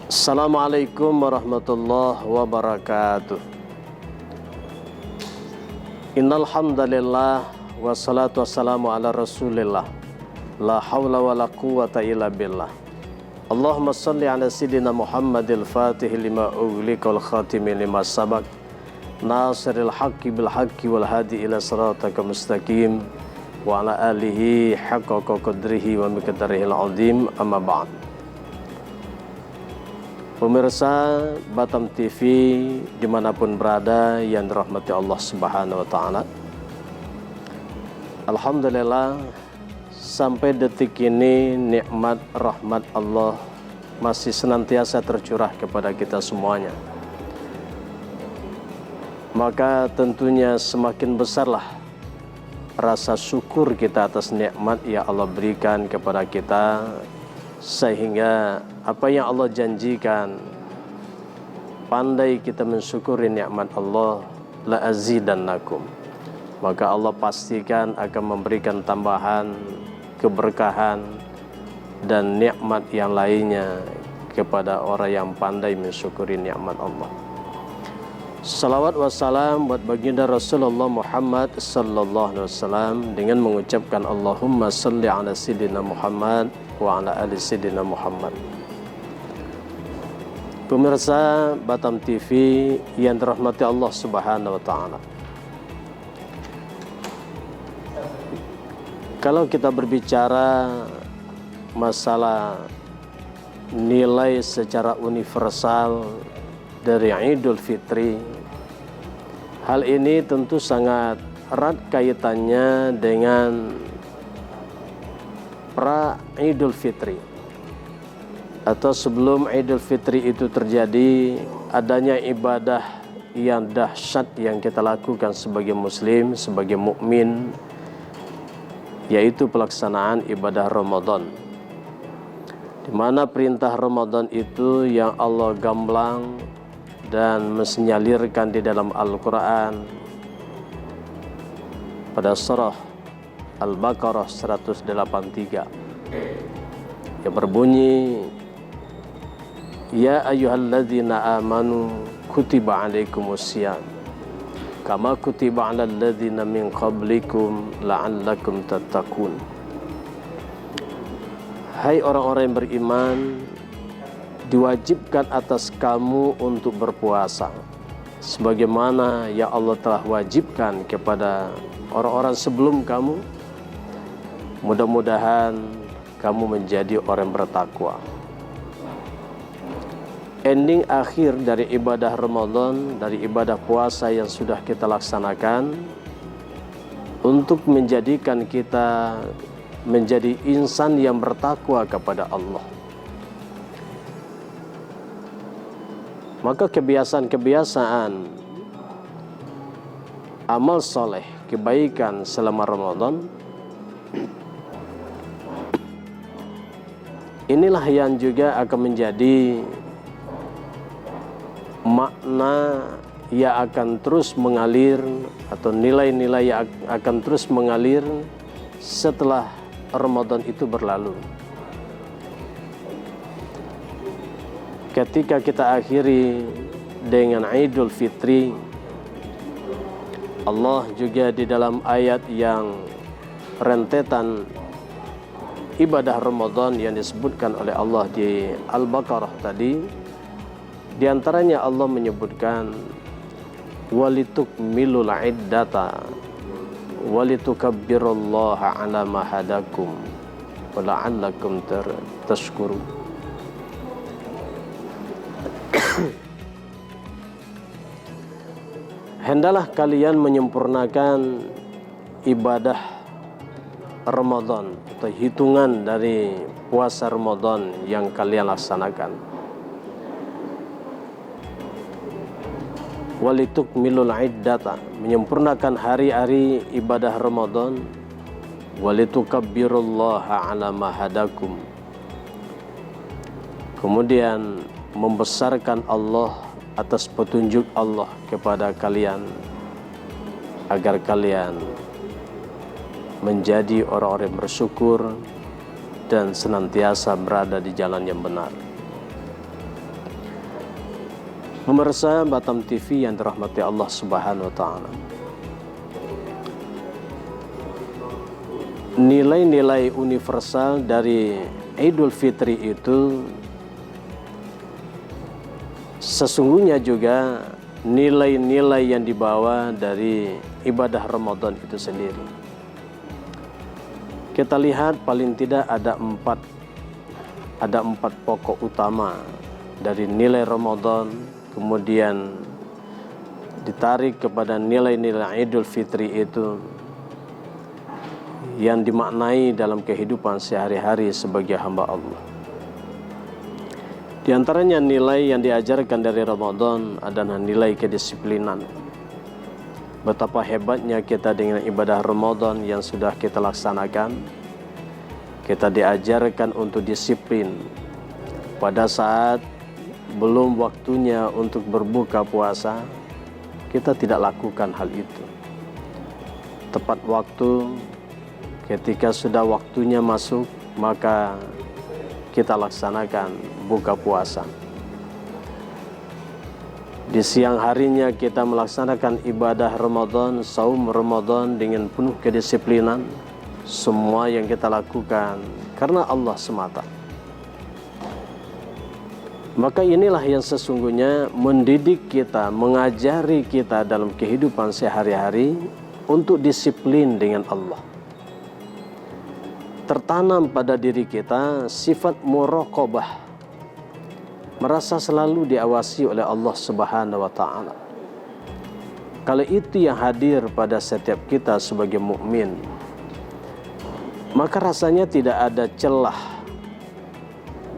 Assalamualaikum warahmatullahi wabarakatuh. Innal hamdalillah wassalatu wassalamu ala Rasulillah. La haula wala quwwata illa billah. Allahumma shalli ala sayidina Muhammadil Fatih lima ughliqa wal khatimi lima sabaq. Nasiril haqqi bil haqqi wal hadi ila siratal mustaqim wa ala alihi haqqa qadrihi wa miqdarihil azim. Amma ba'd. Pemirsa Batam TV dimanapun berada yang dirahmati Allah Subhanahu wa Ta'ala, alhamdulillah sampai detik ini nikmat rahmat Allah masih senantiasa tercurah kepada kita semuanya. Maka tentunya semakin besarlah rasa syukur kita atas nikmat yang Allah berikan kepada kita, sehingga apa yang Allah janjikan, pandai kita mensyukuri nikmat Allah, la azidannakum, maka Allah pastikan akan memberikan tambahan keberkahan dan nikmat yang lainnya kepada orang yang pandai mensyukuri nikmat Allah. Salawat wassalam buat baginda Rasulullah Muhammad sallallahu alaihi wasallam dengan mengucapkan Allahumma salli ala sayyidina Muhammad wa ala ali sayyidina Muhammad. Pemirsa Batam TV yang dirahmati Allah Subhanahu wa Ta'ala, kalau kita berbicara masalah nilai secara universal dari Idul Fitri, hal ini tentu sangat erat kaitannya dengan pra Idul Fitri, atau sebelum Idul Fitri itu terjadi, adanya ibadah yang dahsyat yang kita lakukan sebagai muslim, sebagai mukmin, yaitu pelaksanaan ibadah Ramadan, di mana perintah Ramadan itu yang Allah gamblang dan mensinyalirkan di dalam Al-Quran pada surah Al-Baqarah 183 yang berbunyi, ya ayyuhalladzina amanu kutiba alaikumusiyam kama kutiba alal ladzina min qablikum la'allakum tattaqun. Hai orang-orang yang beriman, diwajibkan atas kamu untuk berpuasa sebagaimana yang Allah telah wajibkan kepada orang-orang sebelum kamu. Mudah-mudahan kamu menjadi orang bertakwa. Ending akhir dari ibadah Ramadan, dari ibadah puasa yang sudah kita laksanakan, untuk menjadikan kita menjadi insan yang bertakwa kepada Allah. Maka kebiasaan-kebiasaan amal soleh, kebaikan selama Ramadan, inilah yang juga akan menjadi makna yang akan terus mengalir, atau nilai-nilai yang akan terus mengalir setelah Ramadan itu berlalu. Ketika kita akhiri dengan Idul Fitri, Allah juga di dalam ayat yang rentetan ibadah Ramadan yang disebutkan oleh Allah di Al-Baqarah tadi, di antaranya Allah menyebutkan walitukmilul iddata walitukabbirullaha ala ma hadakum wa la'allakum tashkurun. Hendalah kalian menyempurnakan ibadah Ramadan atau hitungan dari puasa Ramadan yang kalian laksanakan. Walitukmilul iddata, menyempurnakan hari-hari ibadah Ramadan. Walitukabbirullaha ala ma hadakum, kemudian membesarkan Allah atas petunjuk Allah kepada kalian, agar kalian menjadi orang-orang yang bersyukur dan senantiasa berada di jalan yang benar. Pemirsa Batam TV yang dirahmati Allah Subhanahu wa taala. Nilai-nilai universal dari Idul Fitri itu sesungguhnya juga nilai-nilai yang dibawa dari ibadah Ramadan itu sendiri. Kita lihat paling tidak ada empat pokok utama dari nilai Ramadan, kemudian ditarik kepada nilai-nilai Idul Fitri itu yang dimaknai dalam kehidupan sehari-hari sebagai hamba Allah. Di antaranya nilai yang diajarkan dari Ramadan adalah nilai kedisiplinan. Betapa hebatnya kita dengan ibadah Ramadan yang sudah kita laksanakan. Kita diajarkan untuk disiplin pada saat belum waktunya untuk berbuka puasa, kita tidak lakukan hal itu. Tepat waktu, ketika sudah waktunya masuk, maka kita laksanakan buka puasa. Di siang harinya kita melaksanakan ibadah Ramadan, saum Ramadan dengan penuh kedisiplinan. Semua yang kita lakukan karena Allah semata. Maka inilah yang sesungguhnya mendidik kita, mengajari kita dalam kehidupan sehari-hari untuk disiplin dengan Allah. Tertanam pada diri kita sifat muraqabah, merasa selalu diawasi oleh Allah Subhanahu wa taala. Kalau itu yang hadir pada setiap kita sebagai mukmin, maka rasanya tidak ada celah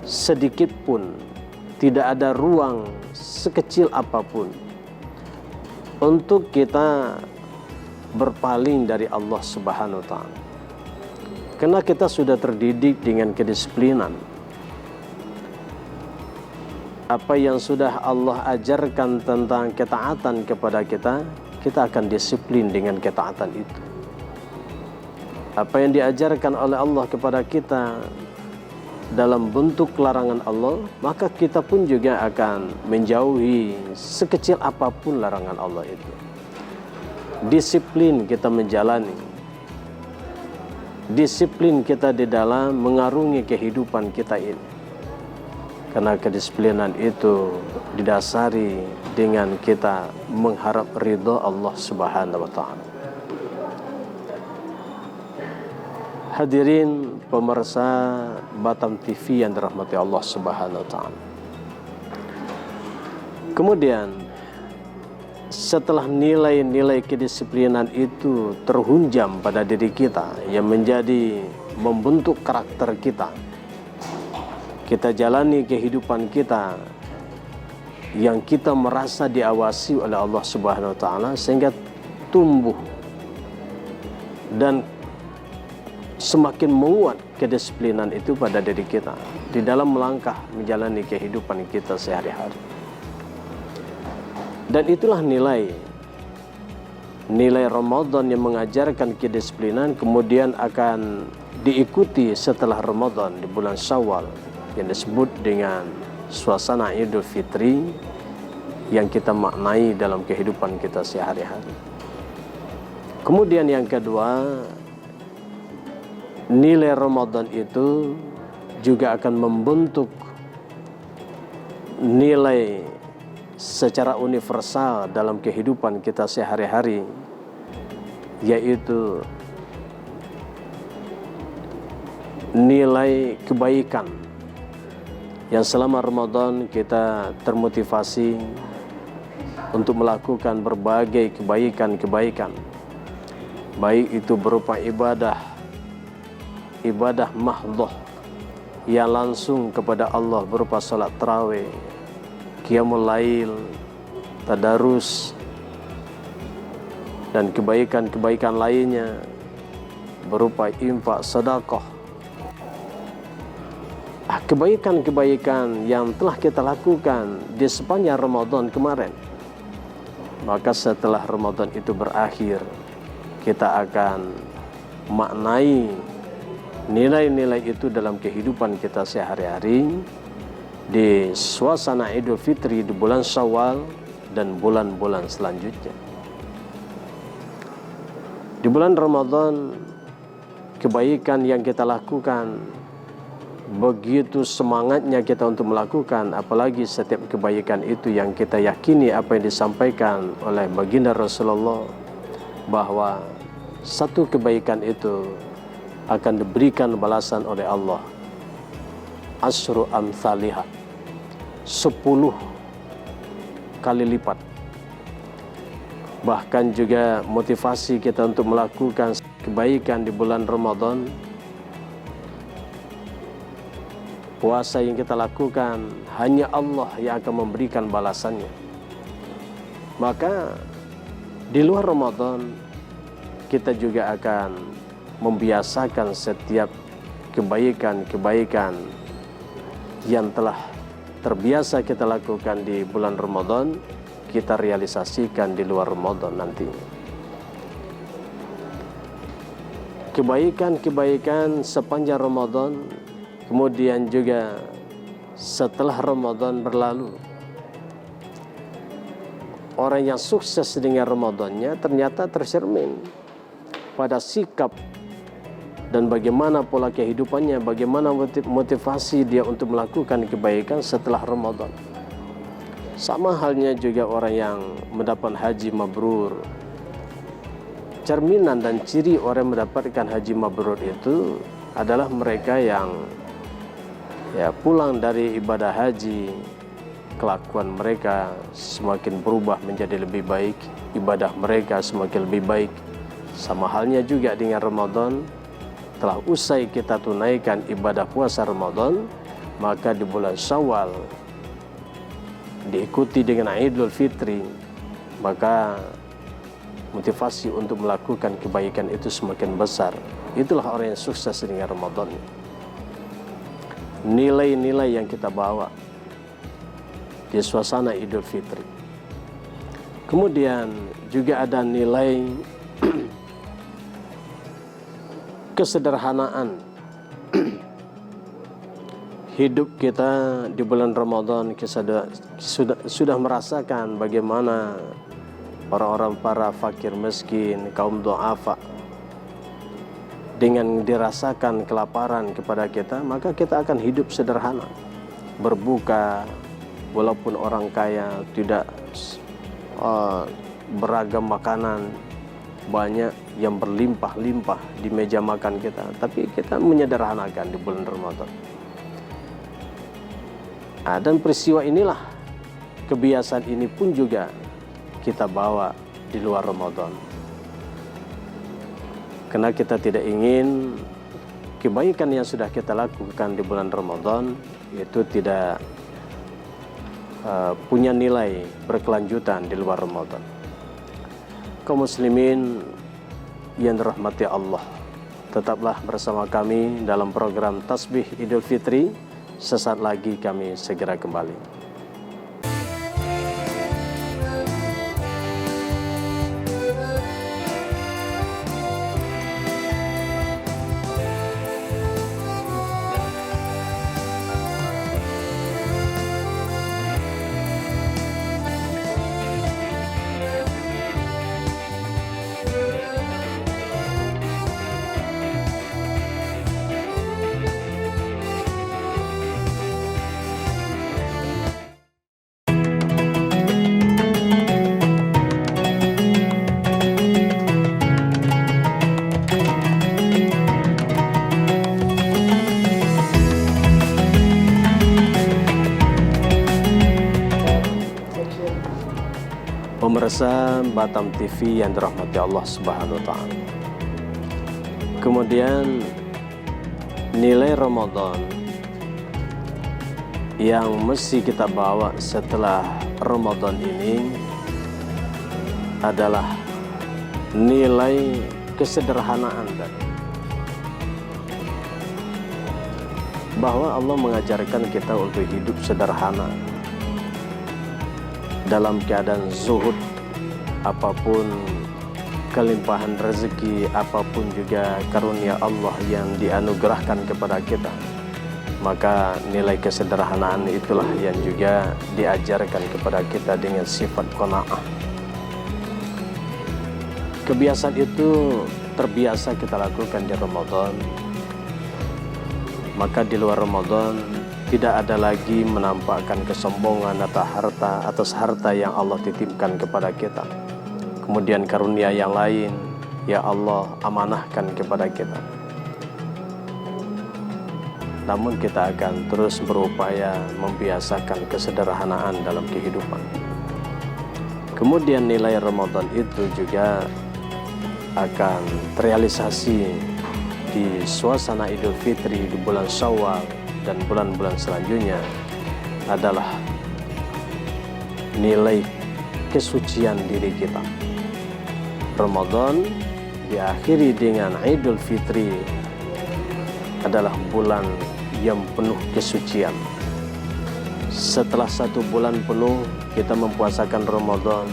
sedikit pun, tidak ada ruang sekecil apapun untuk kita berpaling dari Allah Subhanahu wa taala. Karena kita sudah terdidik dengan kedisiplinan. Apa yang sudah Allah ajarkan tentang ketaatan kepada kita, kita akan disiplin dengan ketaatan itu. Apa yang diajarkan oleh Allah kepada kita dalam bentuk larangan Allah, maka kita pun juga akan menjauhi sekecil apapun larangan Allah itu. Disiplin kita menjalani, disiplin kita di dalam mengarungi kehidupan kita ini. Karena kedisiplinan itu didasari dengan kita mengharap ridha Allah Subhanahu wa taala. Hadirin pemirsa Batam TV yang dirahmati Allah Subhanahu wa taala. Kemudian setelah nilai-nilai kedisiplinan itu terhunjam pada diri kita yang menjadi membentuk karakter kita, kita jalani kehidupan kita yang kita merasa diawasi oleh Allah Subhanahu wa taala sehingga tumbuh dan semakin menguat kedisiplinan itu pada diri kita di dalam melangkah menjalani kehidupan kita sehari-hari. Dan itulah nilai Ramadan yang mengajarkan kedisiplinan, kemudian akan diikuti setelah Ramadan di bulan Syawal yang disebut dengan suasana Idul Fitri yang kita maknai dalam kehidupan kita sehari-hari. Kemudian yang kedua, nilai Ramadan itu juga akan membentuk nilai secara universal dalam kehidupan kita sehari-hari, yaitu nilai kebaikan yang selama Ramadan kita termotivasi untuk melakukan berbagai kebaikan-kebaikan, baik itu berupa ibadah mahdhah yang langsung kepada Allah berupa salat tarawih, qiyamul lail, tadarus, dan kebaikan-kebaikan lainnya berupa infak, sedekah. Kebaikan-kebaikan yang telah kita lakukan di sepanjang Ramadan kemarin, maka setelah Ramadan itu berakhir, kita akan maknai nilai-nilai itu dalam kehidupan kita sehari-hari di suasana Idul Fitri di bulan Syawal dan bulan-bulan selanjutnya. Di bulan Ramadan, kebaikan yang kita lakukan, begitu semangatnya kita untuk melakukan, apalagi setiap kebaikan itu yang kita yakini apa yang disampaikan oleh baginda Rasulullah, bahwa satu kebaikan itu akan diberikan balasan oleh Allah asyru amsalihah, 10 kali lipat. Bahkan juga motivasi kita untuk melakukan kebaikan di bulan Ramadan, puasa yang kita lakukan hanya Allah yang akan memberikan balasannya. Maka di luar Ramadan kita juga akan membiasakan setiap kebaikan-kebaikan yang telah terbiasa kita lakukan di bulan Ramadan, kita realisasikan di luar Ramadan nantinya. Kebaikan-kebaikan sepanjang Ramadan, kemudian juga setelah Ramadan berlalu. Orang yang sukses dengan Ramadannya ternyata tercermin pada sikap dan bagaimana pola kehidupannya, bagaimana motivasi dia untuk melakukan kebaikan setelah Ramadan. Sama halnya juga orang yang mendapat haji mabrur. Cerminan dan ciri orang yang mendapatkan haji mabrur itu adalah mereka yang pulang dari ibadah haji, kelakuan mereka semakin berubah menjadi lebih baik, ibadah mereka semakin lebih baik. Sama halnya juga dengan Ramadan, setelah usai kita tunaikan ibadah puasa Ramadan, maka di bulan Syawal diikuti dengan Idul Fitri, maka motivasi untuk melakukan kebaikan itu semakin besar. Itulah orang yang sukses dengan Ramadan. Nilai-nilai yang kita bawa di suasana Idul Fitri. Kemudian juga ada nilai kesederhanaan. Hidup kita di bulan Ramadan, kita sudah merasakan bagaimana orang-orang para fakir miskin, kaum du'afa, dengan dirasakan kelaparan kepada kita, maka kita akan hidup sederhana. Berbuka, walaupun orang kaya tidak beragam makanan, banyak yang berlimpah-limpah di meja makan kita, tapi kita menyederhanakan di bulan Ramadan. Dan peristiwa inilah, kebiasaan ini pun juga kita bawa di luar Ramadan. Karena kita tidak ingin kebaikan yang sudah kita lakukan di bulan Ramadan itu tidak punya nilai berkelanjutan di luar Ramadan. Kaum muslimin yang dirahmati Allah, tetaplah bersama kami dalam program Tasbih Idul Fitri. Sesaat lagi kami segera kembali. Pemirsa Batam TV yang dirahmati Allah Subhanahu wa Ta'ala. Kemudian nilai Ramadan yang mesti kita bawa setelah Ramadan ini adalah nilai kesederhanaan tadi. Bahwa Allah mengajarkan kita untuk hidup sederhana dalam keadaan zuhud, apapun kelimpahan rezeki, apapun juga karunia Allah yang dianugerahkan kepada kita, Maka nilai kesederhanaan itulah yang juga diajarkan kepada kita dengan sifat qanaah. Kebiasaan itu terbiasa kita lakukan di Ramadan, maka di luar Ramadan tidak ada lagi menampakkan kesombongan atau harta atas harta yang Allah titipkan kepada kita. Kemudian karunia yang lain ya Allah amanahkan kepada kita. Namun kita akan terus berupaya membiasakan kesederhanaan dalam kehidupan. Kemudian nilai Ramadan itu juga akan terrealisasi di suasana Idul Fitri di bulan Syawal dan bulan-bulan selanjutnya adalah nilai kesucian diri kita. Ramadan diakhiri dengan Idul Fitri adalah bulan yang penuh kesucian. Setelah 1 bulan penuh kita mempuasakan Ramadan,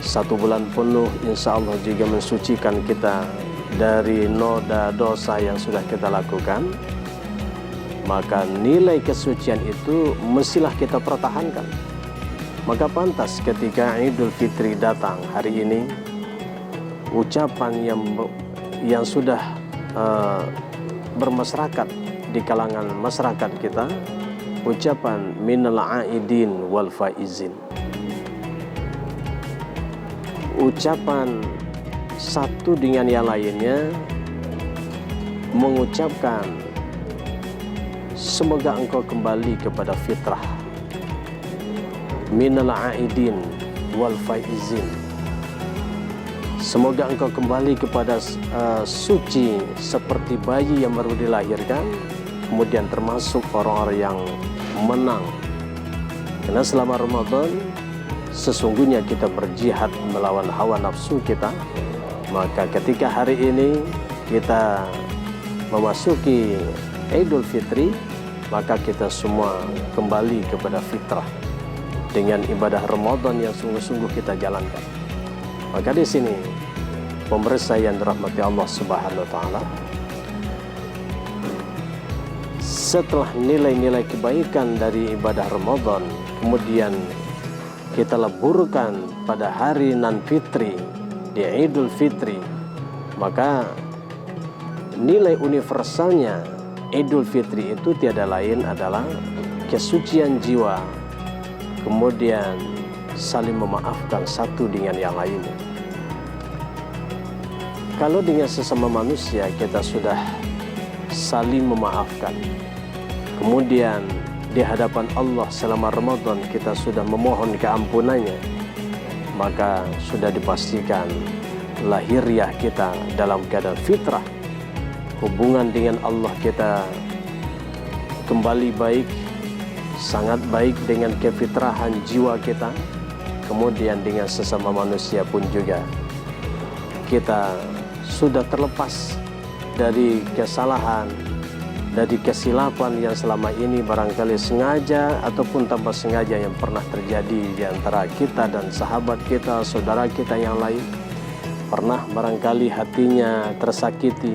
1 bulan penuh insya Allah juga mensucikan kita dari noda dosa yang sudah kita lakukan. Maka nilai kesucian itu mestilah kita pertahankan. Maka pantas ketika Idul Fitri datang hari ini, ucapan yang sudah bermasyarakat di kalangan masyarakat kita, ucapan minal aidin wal faizin, ucapan satu dengan yang lainnya mengucapkan semoga engkau kembali kepada fitrah, minal aidin wal faizin, semoga engkau kembali kepada suci seperti bayi yang baru dilahirkan, kemudian termasuk orang-orang yang menang. Karena selama Ramadan sesungguhnya kita berjihad melawan hawa nafsu kita. Maka ketika hari ini kita memasuki Idul Fitri, maka kita semua kembali kepada fitrah dengan ibadah Ramadan yang sungguh-sungguh kita jalankan. Maka di sini pemirsa yang dirahmati Allah Subhanahu wa taala, setelah nilai-nilai kebaikan dari ibadah Ramadan kemudian kita leburkan pada hari nan fitri di Idul Fitri, maka nilai universalnya Idul Fitri itu tiada lain adalah kesucian jiwa, kemudian saling memaafkan satu dengan yang lainnya. Kalau dengan sesama manusia kita sudah saling memaafkan, kemudian di hadapan Allah selama Ramadan kita sudah memohon keampunannya, maka sudah dipastikan lahiriah kita dalam keadaan fitrah. Hubungan dengan Allah kita kembali baik, sangat baik dengan kefitrahan jiwa kita. Kemudian dengan sesama manusia pun juga kita sudah terlepas dari kesalahan, dari kesilapan yang selama ini barangkali sengaja ataupun tanpa sengaja yang pernah terjadi di antara kita dan sahabat kita, saudara kita yang lain. Pernah barangkali hatinya tersakiti,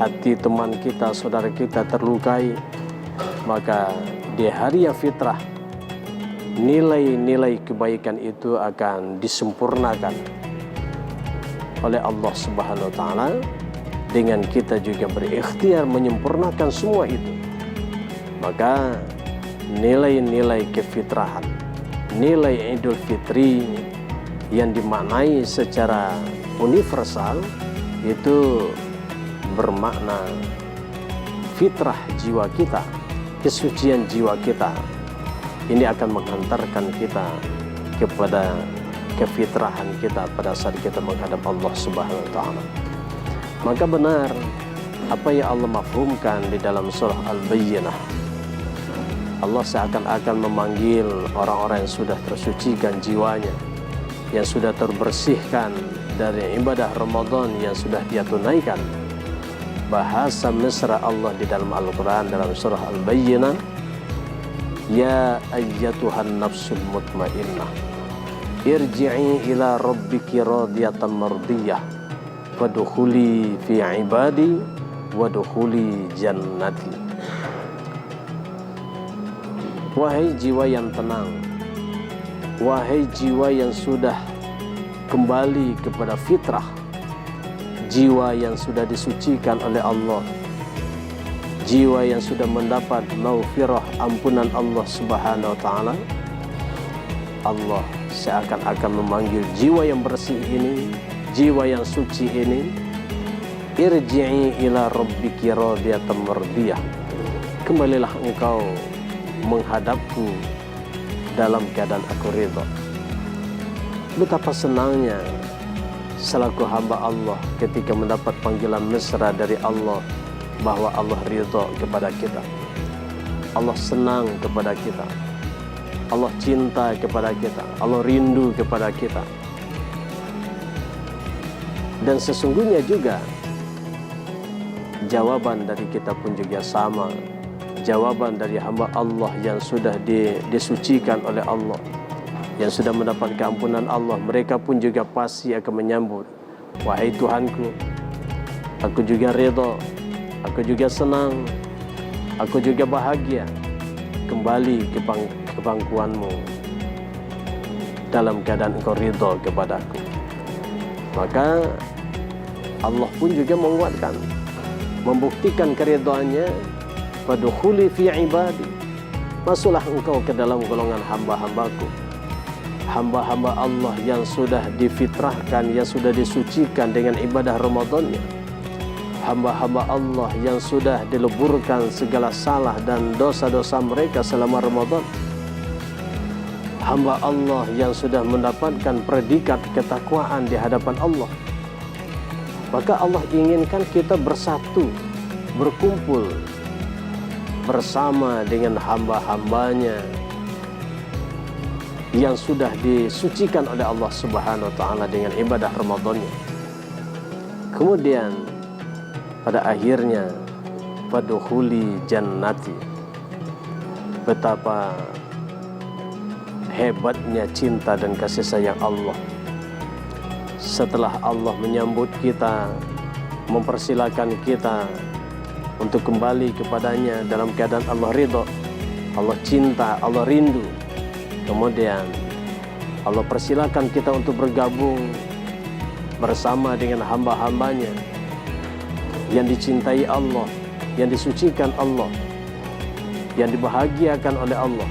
hati teman kita, saudara kita terlukai. Maka di hari yang fitrah, nilai-nilai kebaikan itu akan disempurnakan oleh Allah Subhanahu wa taala dengan kita juga berikhtiar menyempurnakan semua itu. Maka nilai-nilai kefitrahan, nilai Idul Fitri yang dimaknai secara universal itu bermakna fitrah jiwa kita, kesucian jiwa kita. Ini akan menghantarkan kita kepada kefitrahan kita pada saat kita menghadap Allah Subhanahu wa taala. Maka benar apa yang Allah mafhumkan di dalam surah Al-Bayyinah. Allah seakan-akan memanggil orang-orang yang sudah tersucikan jiwanya, yang sudah terbersihkan dari ibadah Ramadan yang sudah dia tunaikan. Bahasa mesra Allah di dalam Al-Quran dalam surah Al-Bayyinah, ya ayyatuhan nafsul mutmainnah irji'i ila rabbiki radiyatan mardiyah fadkhuli fi ibadi wadkhuli jannati. Wahai jiwa yang tenang, wahai jiwa yang sudah kembali kepada fitrah, jiwa yang sudah disucikan oleh Allah, jiwa yang sudah mendapat maghfirah, ampunan Allah Subhanahu wa taala, Allah seakan-akan memanggil jiwa yang bersih ini, jiwa yang suci ini, irji'i ila rabbiki radiyatan mardiyah. Kembalilah engkau menghadapku dalam keadaan aku ridha. Betapa senangnya selaku hamba Allah ketika mendapat panggilan mesra dari Allah bahwa Allah ridha kepada kita, Allah senang kepada kita, Allah cinta kepada kita, Allah rindu kepada kita. Dan sesungguhnya juga jawaban dari kita pun juga sama. Jawaban dari hamba Allah yang sudah disucikan oleh Allah, yang sudah mendapat keampunan Allah, mereka pun juga pasti akan menyambut, wahai Tuhanku, aku juga ridha, aku juga senang, aku juga bahagia kembali ke pangkuanmu dalam keadaan engkau ridha kepadaku. Maka Allah pun juga menguatkan, membuktikan keridhaannya, fadkhuli fi ibadi, masuklah engkau ke dalam golongan hamba-hambaku, hamba-hamba Allah yang sudah difitrahkan, yang sudah disucikan dengan ibadah Ramadannya, hamba-hamba Allah yang sudah dileburkan segala salah dan dosa-dosa mereka selama Ramadan, hamba Allah yang sudah mendapatkan predikat ketakwaan di hadapan Allah. Maka Allah inginkan kita bersatu, berkumpul bersama dengan hamba-hambanya yang sudah disucikan oleh Allah Subhanahu wa taala dengan ibadah Ramadannya. Kemudian pada akhirnya fadkhuli jannati. Betapa hebatnya cinta dan kasih sayang Allah. Setelah Allah menyambut kita, mempersilakan kita untuk kembali kepadanya dalam keadaan Allah ridha, Allah cinta, Allah rindu. Kemudian Allah persilakan kita untuk bergabung bersama dengan hamba-hambanya yang dicintai Allah, yang disucikan Allah, yang dibahagiakan oleh Allah,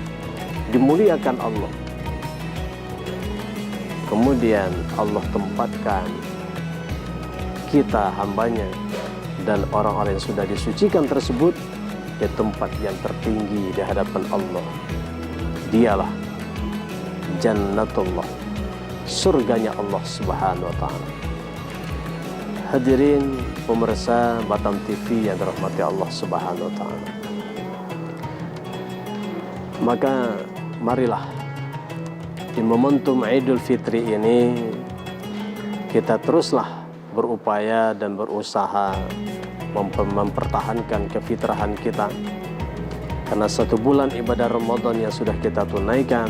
dimuliakan Allah. Kemudian Allah tempatkan kita hambanya dan orang-orang yang sudah disucikan tersebut di tempat yang tertinggi di hadapan Allah. Dialah Jannatullah, surganya Allah Subhanahu wa taala. Hadirin pemirsa Batam TV yang dirahmati Allah Subhanahu wa taala. Maka marilah di momentum Idul Fitri ini kita teruslah berupaya dan berusaha mempertahankan kefitrahan kita, karena 1 bulan ibadah Ramadan yang sudah kita tunaikan,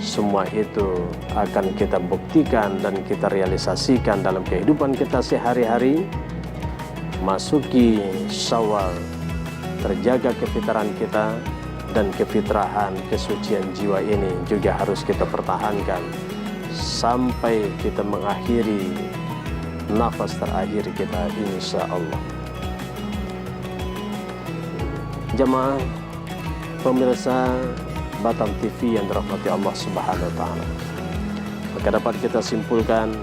semua itu akan kita buktikan dan kita realisasikan dalam kehidupan kita sehari-hari. Masuki Syawal, terjaga kefitrahan kita, dan kefitrahan kesucian jiwa ini juga harus kita pertahankan sampai kita mengakhiri nafas terakhir kita, insya Allah. Jemaah pemirsa Batam TV yang dirahmati Allah Subhanahu wa taala, maka dapat kita simpulkan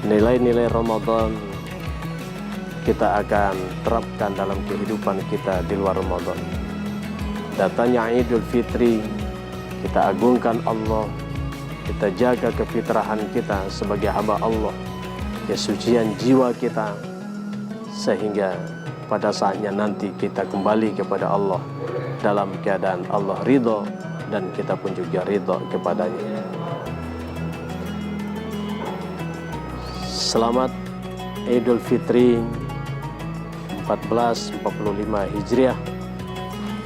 nilai-nilai Ramadan kita akan terapkan dalam kehidupan kita di luar Ramadan. Datanya Idul Fitri, kita agungkan Allah, kita jaga kefitrahan kita sebagai hamba Allah, kesucian jiwa kita, sehingga pada saatnya nanti kita kembali kepada Allah dalam keadaan Allah ridha dan kita pun juga ridha kepadanya. Selamat Idul Fitri 1445 Hijriah.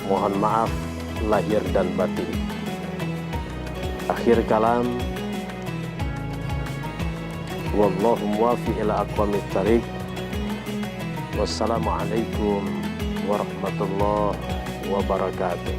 Mohon maaf lahir dan batin. Akhir kalam, wallahu muwaffiq ila aqwamit thariq. Wassalamualaikum warahmatullahi wabarakatuh.